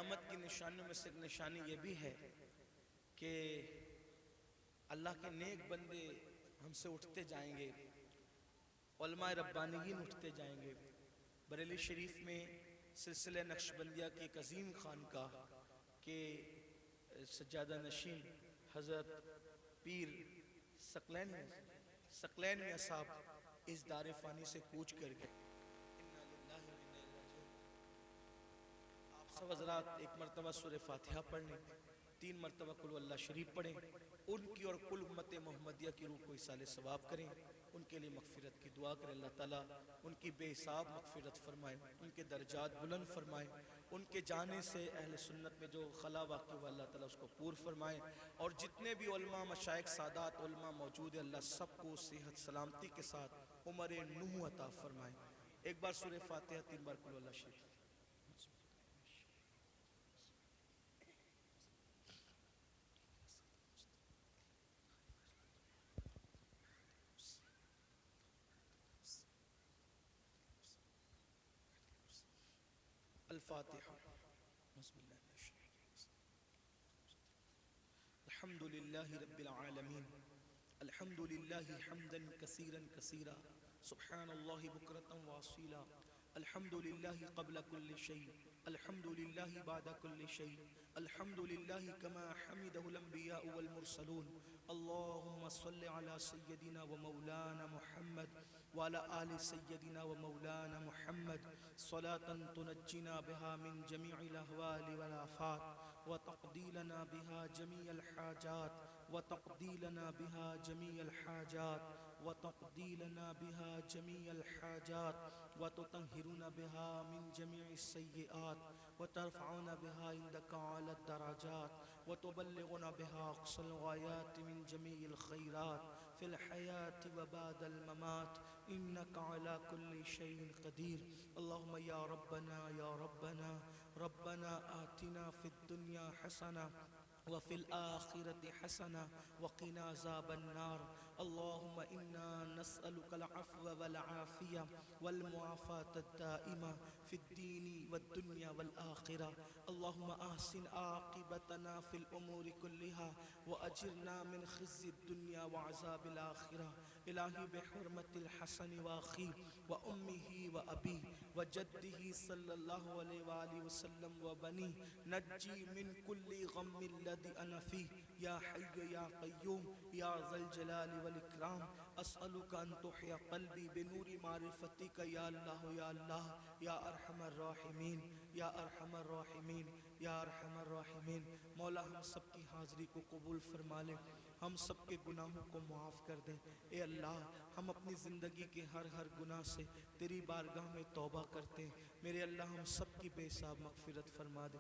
قیامت کی نشانیوں میں سے ایک نشانی یہ بھی ہے کہ اللہ کے نیک بندے ہم سے اٹھتے جائیں گے، علماء ربانیین اٹھتے جائیں گے۔ بریلی شریف میں سلسلہ نقشبندیہ کی ایک عظیم خانقاہ کے سجادہ نشین حضرت پیر ثقلین میاں صاحب اس دار فانی سے کوچ کر گئے۔ آپ سب حضرات ایک مرتبہ سورہ فاتحہ پڑھ لیں، 3 مرتبہ قل اللہ شریف پڑھیں، ان کی اور کل امت محمدیہ کی روح کو ایصال ثواب کریں، ان کے لیے مغفرت کی دعا کریں۔ اللہ تعالیٰ ان کی بے حساب مغفرت فرمائے، ان کے درجات بلند فرمائے، ان کے جانے سے اہل سنت میں جو خلا واقع ہوا اللہ تعالیٰ اس کو پور فرمائے، اور جتنے بھی علماء مشائخ سادات علماء موجود ہیں اللہ سب کو صحت سلامتی کے ساتھ عمر نوح عطا فرمائے۔ ایک بار سورہ فاتحہ 3 بار قل اللہ شریف۔ الفاتحہ۔ بسم اللہ الرحمن الرحیم۔ الحمد للہ رب العالمین، الحمد للہ حمدا کثیرا کثیرا، سبحان اللہ بکرۃ واصیلا، الحمد للہ قبل کل شیء، الحمد للہ بعد کل شیء، الحمد للہ کما حمدہ الانبیاء والمرسلون۔ اللہم صل علی سیدنا و مولانا محمد وعلى آل سيدنا ومولانا محمد صلاة تنجينا بها من جميع الأهوال والآفات وتقضي لنا بها جميع الحاجات وتقضي لنا بها جميع الحاجات وتقضي لنا بها جميع الحاجات وتطهرنا بها من جميع السيئات وترفعنا بها عندك على الدرجات وتبلغنا بها أقصى الغايات من جميع الخيرات في الحياة وبعد الممات إنك على كل شيء قدير۔ اللهم يا ربنا يا ربنا ربنا آتنا في الدنيا حسنة وفي الآخرة حسنة وقنا عذاب النار۔ اللهم إنا نسألك العفو والعافية والمعافاة الدائمة في الدين والدنيا والآخرة۔ اللهم أحسن عاقبتنا في الأمور كلها وأجرنا من خزي الدنيا وعذاب الآخرة۔ إلهي بحرمة الحسن وأخيه وأمه وأبيه وجده صلى الله عليه وآله وسلم وبنيه نجي من كل غم الذي أنا فيه يا حي يا قيوم يا ذا الجلال والإكرام۔ أسألك أن تحيا قلبي بنور معرفتك يا الله يا الله يا أرحم الراحمين یا ارحم الراحمین یا ارحم الراحمین۔ مولا ہم سب کی حاضری کو قبول فرما لے، ہم سب کے گناہوں کو معاف کر دے۔ اے اللہ ہم اپنی زندگی کے ہر گناہ سے تیری بارگاہ میں توبہ کرتے ہیں۔ میرے اللہ ہم سب کی بے حساب مغفرت فرما دے،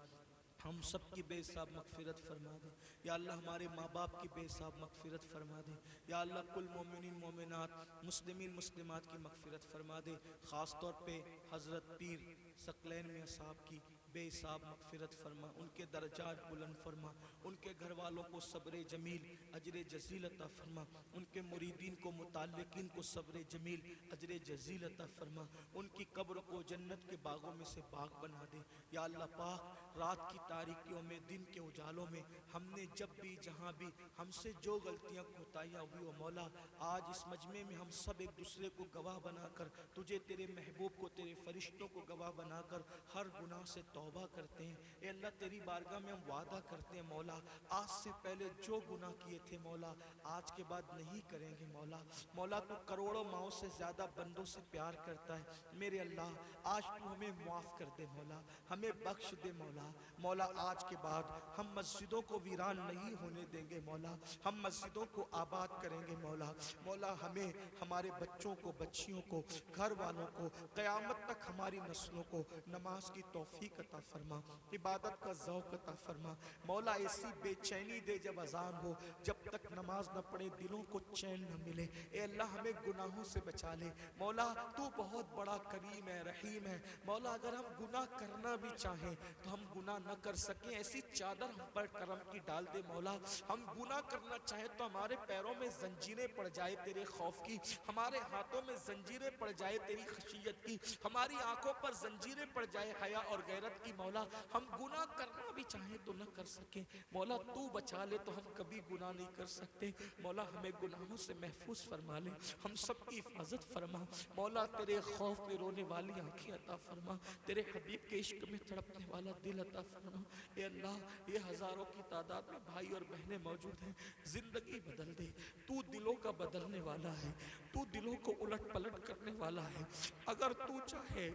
ہم سب کی بے حساب مغفرت فرما دے۔ یا اللہ ہمارے ماں باپ کی بے حساب مغفرت فرما دے۔ یا اللہ کل مومنین مومنات مسلمین مسلمات کی مغفرت فرما دے۔ خاص طور پہ حضرت پیر ثقلین میاں صاحب کی بے حساب مغفرت فرما، ان کے درجات بلند فرما، ان کے گھر والوں کو صبر جمیل اجر جزیل عطا فرما، ان کے مریدین کو متعلقین کو صبر جمیل اجر جزیل عطا فرما، ان کی قبر کو جنت کے باغوں میں سے باغ بنا دے۔ یا اللہ پاک رات کی تاریکیوں میں دن کے اجالوں میں ہم نے جب بھی جہاں بھی ہم سے جو غلطیاں کوتاہیاں ہوئی وہ مولا آج اس مجمع میں ہم سب ایک دوسرے کو گواہ بنا کر تجھے تیرے محبوب کو تیرے فرشتوں کو گواہ بنا کر ہر گناہ سے توبہ کرتے ہیں۔ اے اللہ تیری بارگاہ میں ہم وعدہ کرتے ہیں مولا آج سے پہلے جو گناہ کیے تھے مولا آج کے بعد نہیں کریں گے مولا۔ مولا تو کروڑوں ماؤں سے زیادہ بندوں سے پیار کرتا ہے میرے اللہ، آج تو ہمیں معاف کر دے مولا، ہمیں بخش دے مولا۔ مولا آج کے بعد ہم مسجدوں کو ویران نہیں ہونے دیں گے مولا، ہم مسجدوں کو آباد کریں گے مولا۔ مولا ہمیں ہمارے بچوں کو بچیوں کو گھر والوں کو قیامت تک ہماری نسلوں کو نماز کی توفیق عطا فرما، عبادت کا ذوق عطا فرما۔ مولا ایسی بے چینی دے جب اذان ہو جب تک نماز نہ پڑھے دلوں کو چین نہ ملے۔ اے اللہ ہمیں گناہوں سے بچا لے مولا، تو بہت بڑا کریم ہے رحیم ہے مولا۔ اگر ہم گناہ کرنا بھی چاہیں تو ہم گناہ نہ کر سکیں ایسی چادر ہم پر کرم کی ڈال دے مولا. ہم گناہ کرنا چاہیں تو ہمارے پیروں میں زنجیریں پڑ جائے تیرے خوف کی, ہمارے ہاتھوں میں زنجیریں پڑ جائے تیری خشیت کی, ہماری آنکھوں پر زنجیریں پڑ جائے حیا اور غیرت کی مولا. ہم گناہ کرنا بھی چاہیں تو نہ کر سکیں مولا. تو بچا لے تو ہم کبھی گناہ نہیں کر سکتے مولا. ہمیں گناہوں سے محفوظ فرما لے, ہم سب کی حفاظت فرما مولا. تیرے خوف میں رونے والی آنکھیں عطا فرما, تیرے حبیب کے عشق میں تڑپنے والا دل عطا فرما. اے اللہ یہ ہزاروں کی تعداد میں بھائی اور بہنیں موجود ہیں, زندگی بدل دے. تو دلوں کا بدلنے والا ہے, تو دلوں کو الٹ پلٹ کرنے والا ہے. اگر تو چاہے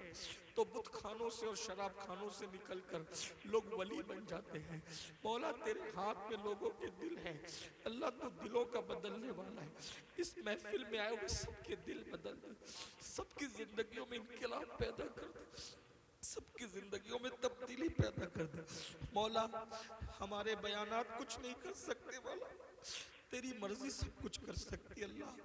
تو بت خانوں سے اور شراب خانوں سے نکل کر لوگ ولی بن جاتے ہیں مولا. تیرے ہاتھ میں لوگوں کے دل ہیں اللہ, تو دلوں کا بدلنے والا ہے. اس محفل میں آئے ہوئے سب کے دل بدل دے, سب کی زندگیوں میں انقلاب پیدا کر دے, سب کی زندگیوں میں تبدیلی پیدا کر دے مولا. ہمارے بیانات کچھ نہیں کر سکتے مولا, تیری مرضی سب کچھ کر سکتی اللہ.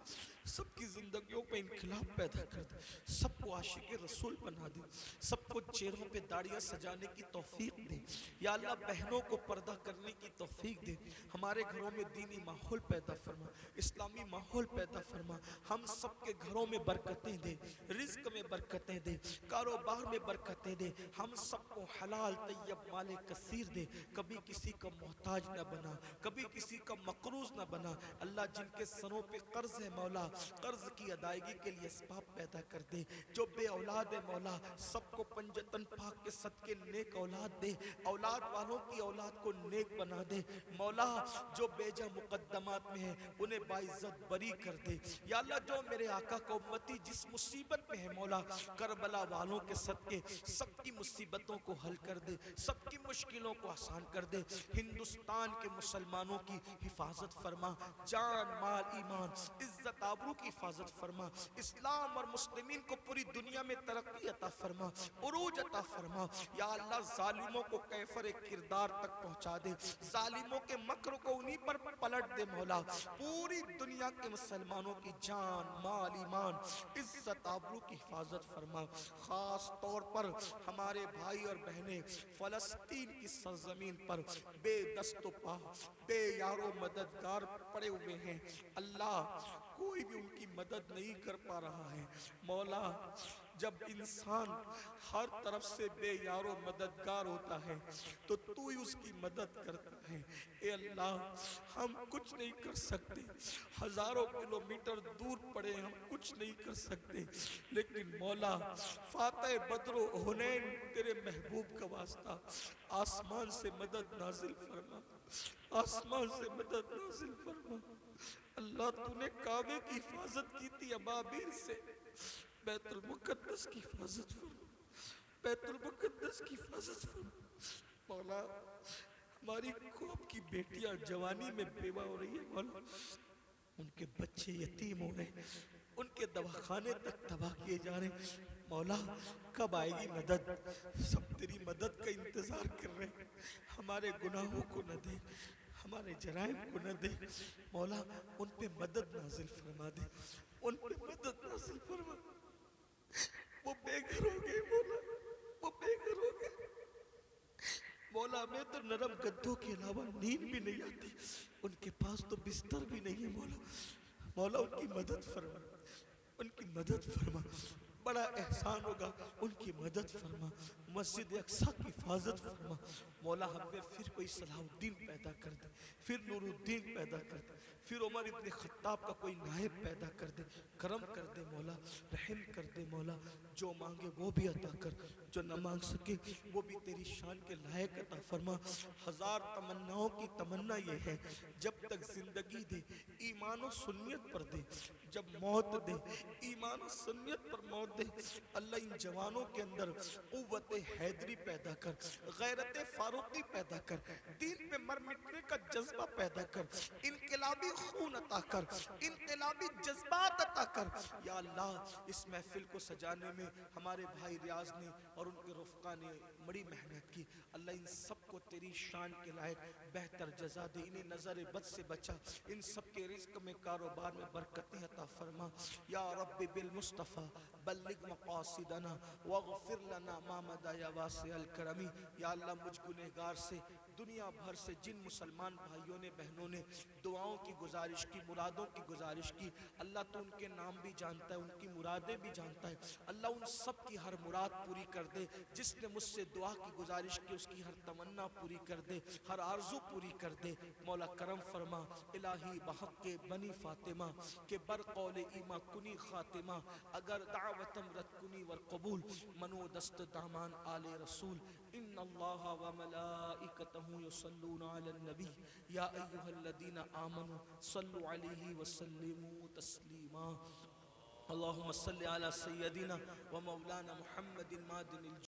سب کی زندگیوں پہ انقلاب پیدا کر دے, سب کو عاشق رسول بنا دے, سب کو چہروں پہ داڑیاں سجانے کی توفیق دے یا اللہ. بہنوں کو پردہ کرنے کی توفیق دے. ہمارے گھروں میں دینی ماحول پیدا فرما, اسلامی ماحول پیدا فرما. ہم سب کے گھروں میں برکتیں دے, رزق میں برکتیں دے, کاروبار میں برکتیں دے. ہم سب کو حلال طیب مال کثیر دے, کبھی کسی کا محتاج نہ بنا, کبھی کسی کا مقروض نہ بنا اللہ. جن کے سروں پہ قرض ہے مولا, قرض کی ادائیگی کے لیے اسباب پیدا کر دے. جو بے اولاد ہے مولا, سب کو پنجتن پاک کے صدقے نیک اولاد دے. اولاد والوں کی اولاد کو نیک بنا دے مولا. جو بیجا مقدمات میں ہے انہیں باعزت بری کر دے یا اللہ. جو میرے آقا کا امتی جس مصیبت میں ہے مولا, کربلا والوں کے صدقے سب کی مصیبتوں کو حل کر دے, سب کی مشکلوں کو آسان کر دے. ہندوستان کے مسلمانوں کی حفاظت فرما, جان مال ایمان عزت آبرو کی حفاظت فرما. اسلام اور مسلمین کو پوری دنیا میں ترقی عطا فرما, عروج عطا فرما یا اللہ. ظالموں کو کیفر کردار تک پہنچا دے, ظالموں کے مکر کو انہی پر پلٹ دے مولا. پوری دنیا کے مسلمانوں کی جان مال ایمان عزت آبرو کی حفاظت فرما. خاص طور پر ہمارے بھائی اور بہنیں فلسطین کی سرزمین پر بے دست و پا, بے یار و مددگار پڑے ہوئے ہیں اللہ. کوئی بھی ان کی مدد نہیں کر پا رہا ہے مولا. جب انسان ہر طرف سے بے یار و مددگار ہوتا ہے تو تو ہی اس کی مدد کرتا ہے. اے اللہ ہم کچھ نہیں کر سکتے, ہزاروں کلومیٹر دور پڑے, ہم کچھ نہیں کر سکتے, لیکن مولا فاتح بدر و حنین تیرے محبوب کا واسطہ, آسمان سے مدد نازل فرما, آسمان سے مدد نازل فرما اللہ. تو نے کعبے کی حفاظت کی تھی ابابیل سے, بیت المقدس کی حفاظت فرما, بیت المقدس کی حفاظت فرما مولا. ہماری خواب کی بیٹیاں جوانی میں بیوہ ہو رہی ہے مولا, ان کے بچے یتیم ہو رہے ہیں, ان کے دواخانے تک تباہ کیے جا رہے ہیں مولا. کب آئے گی مدد؟ سب تیری مدد کا انتظار کر رہے ہیں. ہمارے گناہوں کو نہ دے, ہمارے جرائم کو نہ دے مولا. ان پہ مدد نازل فرما دے, ان پہ مدد نازل فرما. وہ بے گھر ہو گئے مولا, وہ بے گھر ہو گئے مولا. میں تو نرم گدوں کے علاوہ نیند بھی نہیں آتی, ان کے پاس تو بستر بھی نہیں ہے مولا. مولا ان کی مدد فرما, ان کی مدد فرما. بڑا احسان ہوگا, ان کی مدد فرما. مسجد اقصیٰ کی حفاظت فرما مولا. ہم میں پھر کوئی صلاح الدین پیدا کر دے, پھر نور الدین پیدا کر دے, پھر عمر ابن خطاب کا کوئی نائب پیدا کر دے. کرم کر دے مولا, رحم کر دے مولا. جو مانگے وہ بھی عطا کر, جو نہ مانگ سکے وہ بھی تیری شان کے لائق عطا فرما. ہزار تمناؤں کی تمنا یہ ہے, جب تک زندگی دے ایمان و سنیت پر دے, جب موت دے ایمان و سنیت پر موت دے. اللہ ان جوانوں کے اندر قوت حیدری پیدا کر, غیرت فاروقی پیدا کر, دین پہ مر مٹنے کا جذبہ پیدا کر, انقلابی خون عطا کر, انقلابی جذبات عطا کر یا اللہ. اس محفل کو سجانے میں ہمارے بھائی ریاض نے اور ان کے رفقا نے بڑی محنت کی اللہ. ان سب سب کو تیری شان کے لائق بہتر جزا دے، انہیں نظر بد سے بچا، ان سب کے رزق میں کاروبار میں برکتیں عطا فرما یا رب بالمصطفیٰ بلغ مقاصدنا واغفر لنا ما مدى یا واسع الکرمی۔ یا اللہ مجھ گنہگار سے دنیا بھر سے جن مسلمان بھائیوں نے بہنوں نے دعاؤں کی گزارش کی، مرادوں کی گزارش کی، اللہ تو ان کے نام بھی جانتا ہے، ان کی مرادیں بھی جانتا ہے، اللہ ان سب کی ہر مراد پوری کر دے۔ جس نے مجھ سے دعا کی گزارش کی اس کی ہر تمنا پوری کر دے، ہر آرزو پوری کر دے۔ مولا کرم فرما الہی بحق بنی فاطمہ کہ برقول ایما کنی خاتمہ، اگر دعوتم رد کنی ور قبول منو دست دامان آل رسول۔ ان اللہ و ملائکتہ یصلون علی النبی یا ایہا الذین آمنوا صلوا علیہ وسلموا تسلیما۔ اللہم صلی علی سیدنا و مولانا محمد مادن